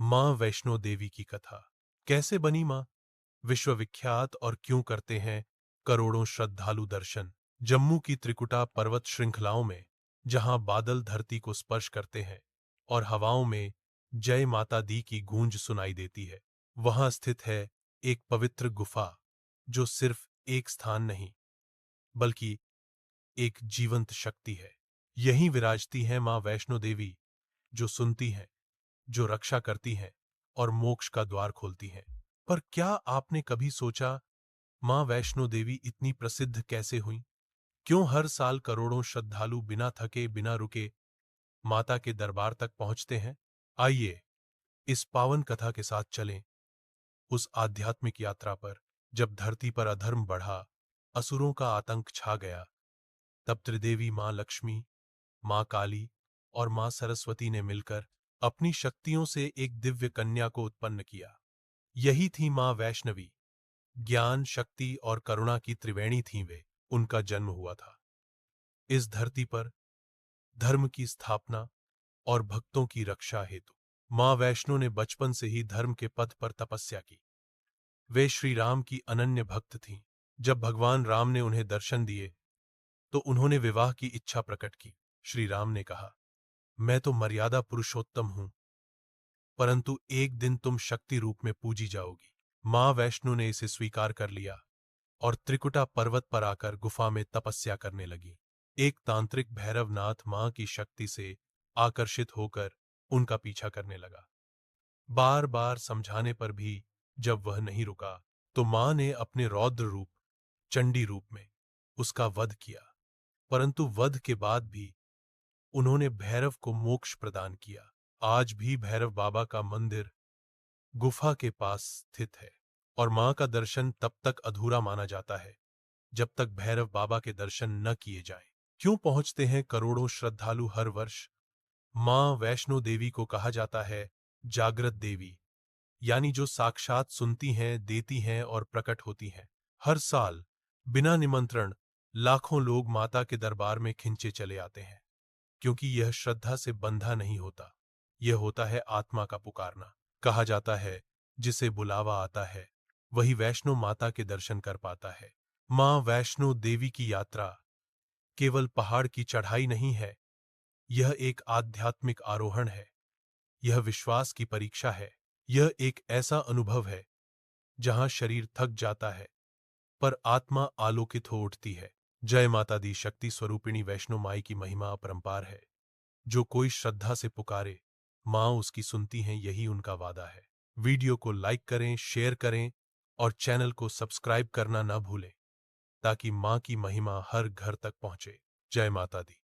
मां वैष्णो देवी की कथा। कैसे बनी मां विश्वविख्यात और क्यों करते हैं करोड़ों श्रद्धालु दर्शन। जम्मू की त्रिकुटा पर्वत श्रृंखलाओं में, जहां बादल धरती को स्पर्श करते हैं और हवाओं में जय माता दी की गूंज सुनाई देती है, वहां स्थित है एक पवित्र गुफा जो सिर्फ एक स्थान नहीं बल्कि एक जीवंत शक्ति है। यहीं विराजती है मां वैष्णो देवी, जो सुनती हैं, जो रक्षा करती हैं और मोक्ष का द्वार खोलती हैं। पर क्या आपने कभी सोचा, मां वैष्णो देवी इतनी प्रसिद्ध कैसे हुई? क्यों हर साल करोड़ों श्रद्धालु बिना थके बिना रुके माता के दरबार तक पहुंचते हैं? आइए इस पावन कथा के साथ चलें उस आध्यात्मिक यात्रा पर, जब धरती पर अधर्म बढ़ा, असुरों का आतंक छा गया, तब त्रिदेवी मां लक्ष्मी, मां काली और मां सरस्वती ने मिलकर अपनी शक्तियों से एक दिव्य कन्या को उत्पन्न किया। यही थी मां वैष्णवी। ज्ञान, शक्ति और करुणा की त्रिवेणी थीं वे। उनका जन्म हुआ था इस धरती पर धर्म की स्थापना और भक्तों की रक्षा हेतु। मां वैष्णो ने बचपन से ही धर्म के पथ पर तपस्या की। वे श्री राम की अनन्य भक्त थीं। जब भगवान राम ने उन्हें दर्शन दिए तो उन्होंने विवाह की इच्छा प्रकट की। श्री राम ने कहा, मैं तो मर्यादा पुरुषोत्तम हूं, परंतु एक दिन तुम शक्ति रूप में पूजी जाओगी। मां वैष्णो ने इसे स्वीकार कर लिया और त्रिकुटा पर्वत पर आकर गुफा में तपस्या करने लगी। एक तांत्रिक भैरवनाथ मां की शक्ति से आकर्षित होकर उनका पीछा करने लगा। बार बार समझाने पर भी जब वह नहीं रुका, तो मां ने अपने रौद्र रूप, चंडी रूप में उसका वध किया। परंतु वध के बाद भी उन्होंने भैरव को मोक्ष प्रदान किया। आज भी भैरव बाबा का मंदिर गुफा के पास स्थित है और मां का दर्शन तब तक अधूरा माना जाता है जब तक भैरव बाबा के दर्शन न किए जाएं। क्यों पहुंचते हैं करोड़ों श्रद्धालु हर वर्ष? मां वैष्णो देवी को कहा जाता है जागृत देवी, यानी जो साक्षात सुनती हैं, देती हैं और प्रकट होती हैं। हर साल बिना निमंत्रण लाखों लोग माता के दरबार में खिंचे चले आते हैं, क्योंकि यह श्रद्धा से बंधा नहीं होता, यह होता है आत्मा का पुकारना। कहा जाता है, जिसे बुलावा आता है वही वैष्णो माता के दर्शन कर पाता है। मां वैष्णो देवी की यात्रा केवल पहाड़ की चढ़ाई नहीं है, यह एक आध्यात्मिक आरोहण है। यह विश्वास की परीक्षा है। यह एक ऐसा अनुभव है जहां शरीर थक जाता है पर आत्मा आलोकित हो उठती है। जय माता दी। शक्ति स्वरूपिणी वैष्णो माई की महिमा अपरंपार है। जो कोई श्रद्धा से पुकारे, मां उसकी सुनती हैं, यही उनका वादा है। वीडियो को लाइक करें, शेयर करें और चैनल को सब्सक्राइब करना न भूलें, ताकि मां की महिमा हर घर तक पहुंचे। जय माता दी।